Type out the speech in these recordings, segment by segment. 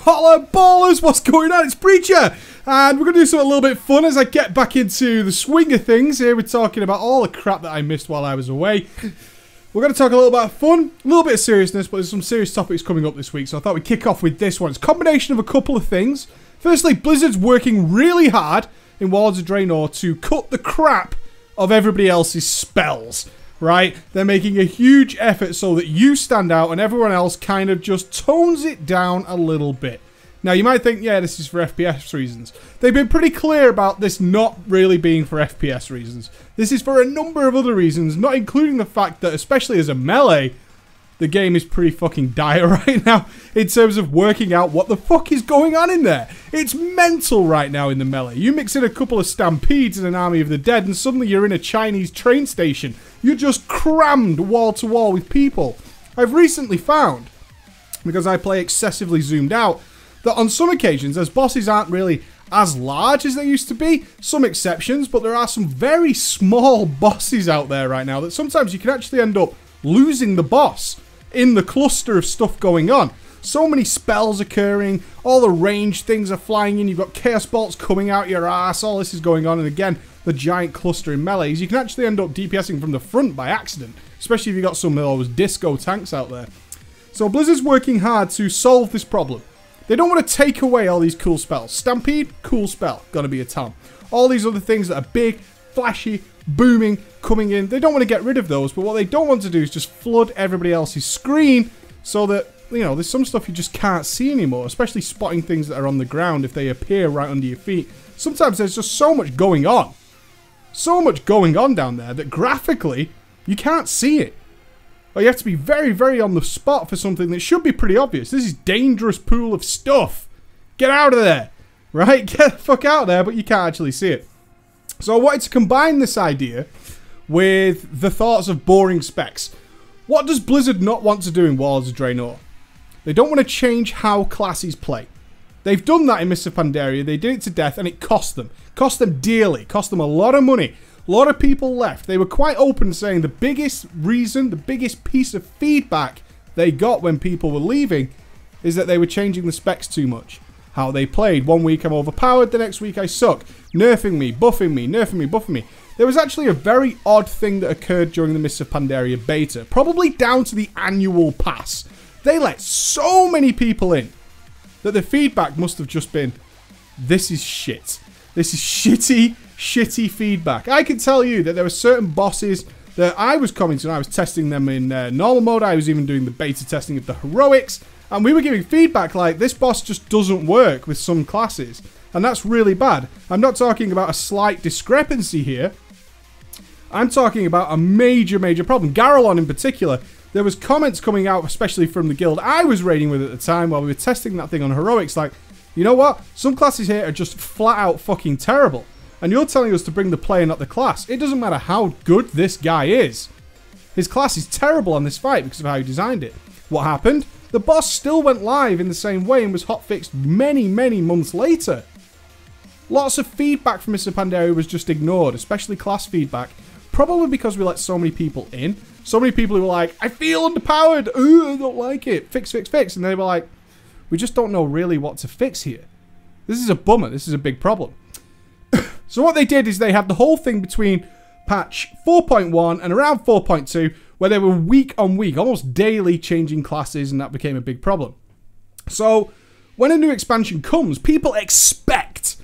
Holla ballers, what's going on? It's Preacher, and we're going to do something a little bit fun as I get back into the swing of things. Here we're talking about all the crap that I missed while I was away. We're going to talk a little about fun, a little bit of seriousness, but there's some serious topics coming up this week, so I thought we'd kick off with this one. It's a combination of a couple of things. Firstly, Blizzard's working really hard in WoD Draenor to cut the crap of everybody else's spells. Right? They're making a huge effort so that you stand out and everyone else kind of just tones it down a little bit. Now, you might think, yeah, this is for FPS reasons. They've been pretty clear about this not really being for FPS reasons. This is for a number of other reasons, not including the fact that, especially as a melee, the game is pretty fucking dire right now in terms of working out what the fuck is going on in there. It's mental right now in the melee. You mix in a couple of stampedes and an army of the dead and suddenly you're in a Chinese train station. You're just crammed wall to wall with people. I've recently found, because I play excessively zoomed out, that on some occasions, as bosses aren't really as large as they used to be, some exceptions, but there are some very small bosses out there right now that sometimes you can actually end up losing the boss in the cluster of stuff going on. So many spells occurring, all the ranged things are flying in, you've got chaos bolts coming out your ass, all this is going on, and again, the giant cluster in melees, you can actually end up DPSing from the front by accident, especially if you've got some of those disco tanks out there. So Blizzard's working hard to solve this problem. They don't want to take away all these cool spells. Stampede, cool spell, gotta be a ton. All these other things that are big, flashy, booming, coming in, they don't want to get rid of those, but what they don't want to do is just flood everybody else's screen so that, you know, there's some stuff you just can't see anymore, especially spotting things that are on the ground if they appear right under your feet. Sometimes there's just so much going on. So much going on down there that graphically, you can't see it. Or you have to be very, very on the spot for something that should be pretty obvious. This is dangerous pool of stuff. Get out of there. Right? Get the fuck out of there, but you can't actually see it. So I wanted to combine this idea with the thoughts of boring specs. What does Blizzard not want to do in WoD Draenor? They don't want to change how classes play. They've done that in Mists of Pandaria. They did it to death and it cost them. Cost them dearly. Cost them a lot of money. A lot of people left. They were quite open saying the biggest reason, the biggest piece of feedback they got when people were leaving is that they were changing the specs too much. How they played. One week I'm overpowered, the next week I suck. Nerfing me, buffing me, nerfing me, buffing me. There was actually a very odd thing that occurred during the Mists of Pandaria beta. Probably down to the annual pass. They let so many people in that the feedback must have just been, this is shit. This is shitty feedback. I can tell you that there were certain bosses that I was commenting on. I was testing them in normal mode. I was even doing the beta testing of the heroics. And we were giving feedback like, this boss just doesn't work with some classes. And that's really bad. I'm not talking about a slight discrepancy here. I'm talking about a major, major problem. Garrelon in particular, there was comments coming out, especially from the guild I was raiding with at the time while we were testing that thing on heroics, like, you know what? Some classes here are just flat out fucking terrible. And you're telling us to bring the player, not the class. It doesn't matter how good this guy is. His class is terrible on this fight because of how he designed it. What happened? The boss still went live in the same way and was hotfixed many, many months later. Lots of feedback from Mr. Pandaria was just ignored, especially class feedback. Probably because we let so many people in. So many people who were like, I feel underpowered. Ooh, I don't like it. Fix, fix, fix. And they were like, we just don't know really what to fix here. This is a bummer. This is a big problem. So what they did is they had the whole thing between patch 4.1 and around 4.2 where they were week on week, almost daily changing classes, and that became a big problem. So when a new expansion comes, people expect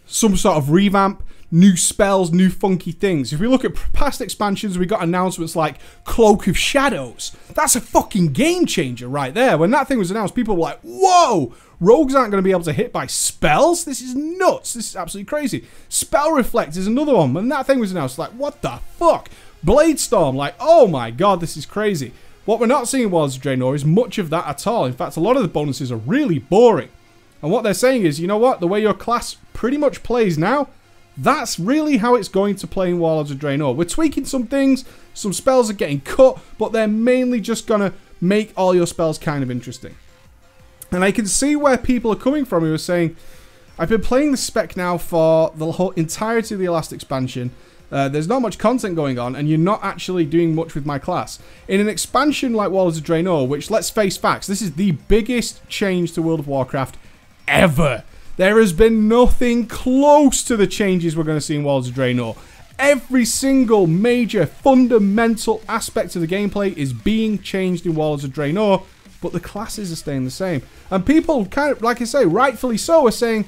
some sort of revamp, new spells, new funky things. If we look at past expansions, we got announcements like Cloak of Shadows. That's a fucking game changer right there. When that thing was announced, people were like, whoa, rogues aren't going to be able to hit by spells? This is nuts. This is absolutely crazy. Spell Reflect is another one. When that thing was announced, like, what the fuck? Blade Storm, like, oh my god, this is crazy. What we're not seeing in WoD Draenor is much of that at all. In fact, a lot of the bonuses are really boring. And what they're saying is, you know what? The way your class pretty much plays now, that's really how it's going to play in WoD Draenor. We're tweaking some things, some spells are getting cut, but they're mainly just going to make all your spells kind of interesting. And I can see where people are coming from who are saying, I've been playing the spec now for the whole entirety of the last expansion, There's not much content going on, and you're not actually doing much with my class. In an expansion like Warlords of Draenor, which, let's face facts, this is the biggest change to World of Warcraft ever. There has been nothing close to the changes we're going to see in Warlords of Draenor. Every single major fundamental aspect of the gameplay is being changed in Warlords of Draenor, but the classes are staying the same. And people, kind of, like I say, rightfully so, are saying,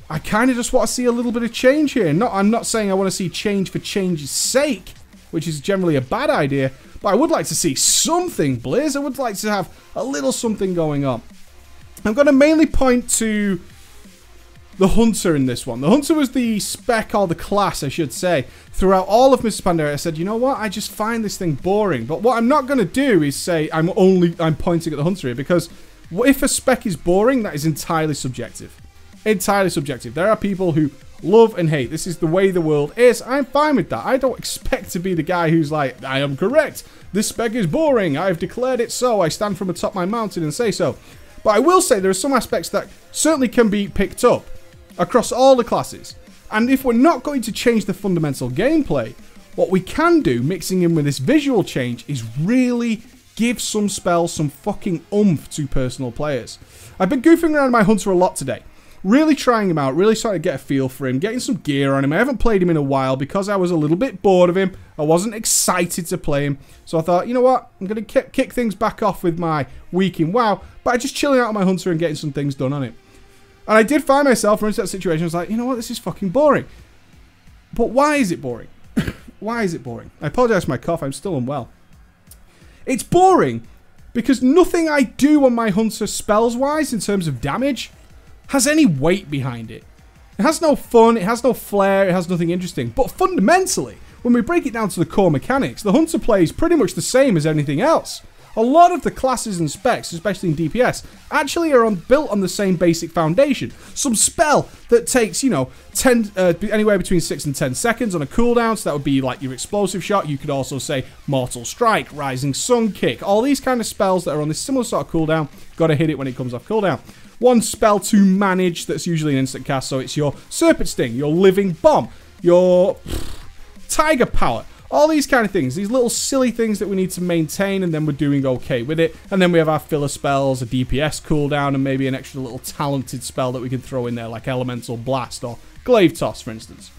I kind of just want to see a little bit of change here. I'm not saying I want to see change for change's sake, which is generally a bad idea, but I would like to see something, Blizz. I would like to have a little something going on. I'm going to mainly point to the Hunter in this one. The Hunter was the spec, or the class, I should say. Throughout all of Mr. Pandaria, I said, you know what? I just find this thing boring. But what I'm not going to do is say I'm pointing at the Hunter here, because if a spec is boring, that is entirely subjective. Entirely subjective. There are people who love and hate. This is the way the world is. I'm fine with that. I don't expect to be the guy who's like, I am correct. This spec is boring. I've declared it so. I stand from atop my mountain and say so. But I will say there are some aspects that certainly can be picked up across all the classes. And if we're not going to change the fundamental gameplay, what we can do, mixing in with this visual change, is really give some spells some fucking oomph to personal players. I've been goofing around my Hunter a lot today. Really trying him out, really starting to get a feel for him, getting some gear on him. I haven't played him in a while because I was a little bit bored of him. I wasn't excited to play him. So I thought, you know what? I'm going to kick things back off with my week in WoW by just chilling out on my Hunter and getting some things done on it. And I did find myself into that situation. I was like, you know what? This is fucking boring. But why is it boring? Why is it boring? I apologize for my cough. I'm still unwell. It's boring because nothing I do on my Hunter spells-wise in terms of damage has any weight behind it. It has no fun, it has no flair, it has nothing interesting. But fundamentally, when we break it down to the core mechanics, the Hunter plays pretty much the same as anything else. A lot of the classes and specs, especially in DPS, actually are built on the same basic foundation. Some spell that takes, you know, anywhere between 6 and 10 seconds on a cooldown, so that would be like your explosive shot. You could also say Mortal Strike, Rising Sun Kick, all these kind of spells that are on this similar sort of cooldown. Got to hit it when it comes off cooldown. One spell to manage that's usually an instant cast, so it's your Serpent Sting, your Living Bomb, your Tiger Power, all these kind of things, these little silly things that we need to maintain, and then we're doing okay with it. And then we have our filler spells, a DPS cooldown, and maybe an extra little talented spell that we can throw in there, like Elemental Blast or Glaive Toss, for instance.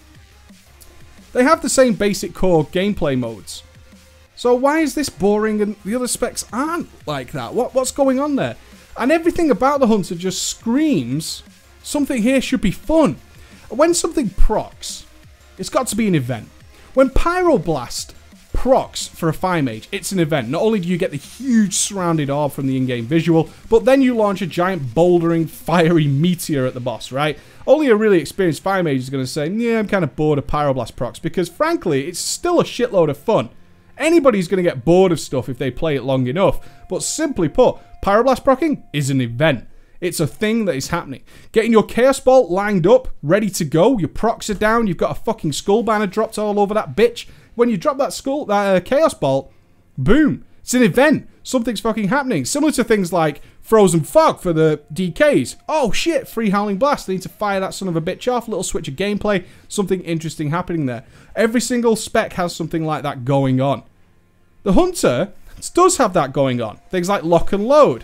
They have the same basic core gameplay modes. So why is this boring and the other specs aren't like that? What's going on there? And everything about the Hunter just screams, something here should be fun. When something procs, it's got to be an event. When Pyroblast procs for a Fire Mage, it's an event. Not only do you get the huge surrounded orb from the in-game visual, but then you launch a giant bouldering fiery meteor at the boss, right? Only a really experienced Fire Mage is going to say, yeah, I'm kind of bored of Pyroblast procs, because frankly, it's still a shitload of fun. Anybody's going to get bored of stuff if they play it long enough. But simply put, Pyroblast proccing is an event. It's a thing that is happening. Getting your Chaos Bolt lined up, ready to go. Your procs are down. You've got a fucking skull banner dropped all over that bitch. When you drop that Chaos Bolt, boom. It's an event. Something's fucking happening. Similar to things like Frozen Fog for the DKs. Oh shit, free Howling Blast. I need to fire that son of a bitch off. Little switch of gameplay. Something interesting happening there. Every single spec has something like that going on. The Hunter does have that going on. Things like Lock and Load,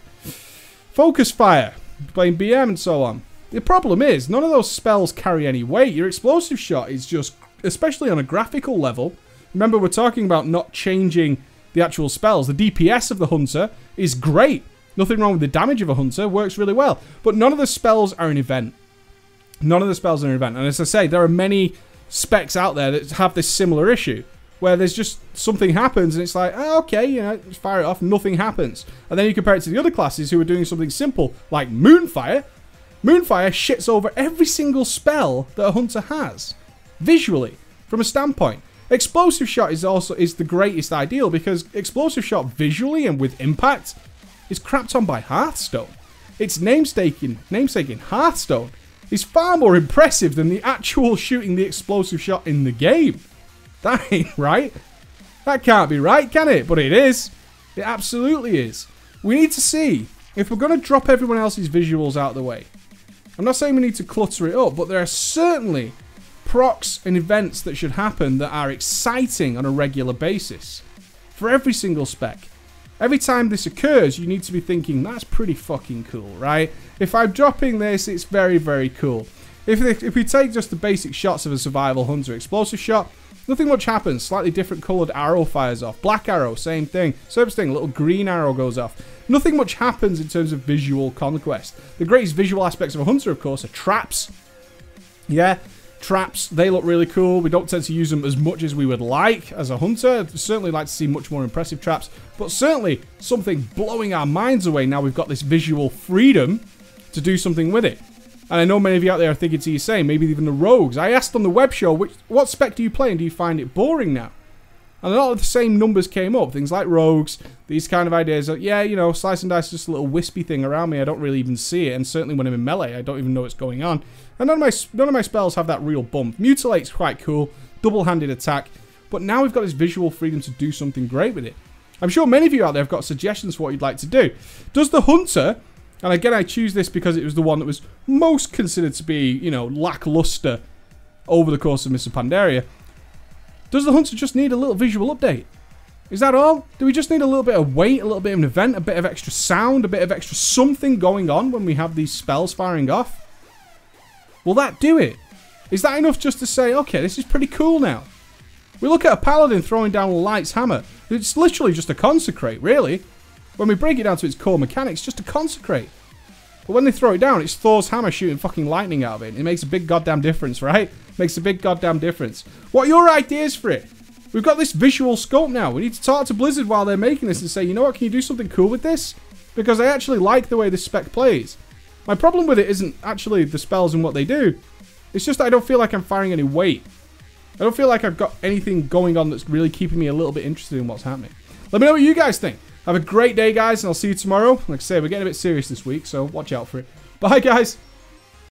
Focus Fire, playing BM and so on. The problem is, none of those spells carry any weight. Your Explosive Shot is just, especially on a graphical level, remember we're talking about not changing the actual spells. The DPS of the Hunter is great. Nothing wrong with the damage of a Hunter, works really well. But none of the spells are an event. None of the spells are an event. And as I say, there are many specs out there that have this similar issue, where there's just something happens and it's like, oh, okay, you know, just fire it off, nothing happens. And then you compare it to the other classes who are doing something simple like Moonfire. Moonfire shits over every single spell that a Hunter has, visually, from a standpoint. Explosive Shot is the greatest ideal, because Explosive Shot visually and with impact is crapped on by Hearthstone. Its namesake Hearthstone is far more impressive than the actual shooting the Explosive Shot in the game. That ain't right. That can't be right, can it? But it is. It absolutely is. We need to see if we're going to drop everyone else's visuals out of the way. I'm not saying we need to clutter it up, but there are certainly procs and events that should happen that are exciting on a regular basis for every single spec. Every time this occurs, you need to be thinking, that's pretty fucking cool, right? If I'm dropping this, it's very, very cool. If we take just the basic shots of a survival hunter explosive shot, nothing much happens. Slightly different coloured arrow fires off. Black arrow, same thing. Serpent's thing, a little green arrow goes off. Nothing much happens in terms of visual conquest. The greatest visual aspects of a hunter, of course, are traps. Yeah, traps, they look really cool. We don't tend to use them as much as we would like as a hunter. I'd certainly like to see much more impressive traps, but certainly something blowing our minds away now we've got this visual freedom to do something with it. And I know many of you out there are thinking to yourself, maybe even the rogues. I asked on the web show, what spec do you play and do you find it boring now? And a lot of the same numbers came up. Things like rogues, these kind of ideas. Yeah, you know, slice and dice is just a little wispy thing around me. I don't really even see it. And certainly when I'm in melee, I don't even know what's going on. And none of my spells have that real bump. Mutilate's quite cool. Double-handed attack. But now we've got this visual freedom to do something great with it. I'm sure many of you out there have got suggestions for what you'd like to do. Does the hunter... And again, I choose this because it was the one that was most considered to be, you know, lackluster over the course of Mr. Pandaria. Does the hunter just need a little visual update? Is that all? Do we just need a little bit of weight, a little bit of an event, a bit of extra sound, a bit of extra something going on when we have these spells firing off? Will that do it? Is that enough just to say, okay, this is pretty cool now? We look at a paladin throwing down a light's hammer. It's literally just a consecrate, really. When we break it down to its core mechanics, just a consecrate. But when they throw it down, it's Thor's hammer shooting fucking lightning out of it. It makes a big goddamn difference, right? Makes a big goddamn difference. What are your ideas for it? We've got this visual scope now. We need to talk to Blizzard while they're making this and say, you know what, can you do something cool with this? Because I actually like the way this spec plays. My problem with it isn't actually the spells and what they do. It's just that I don't feel like I'm firing any weight. I don't feel like I've got anything going on that's really keeping me a little bit interested in what's happening. Let me know what you guys think. Have a great day, guys, and I'll see you tomorrow. Like I say, we're getting a bit serious this week, so watch out for it. Bye, guys.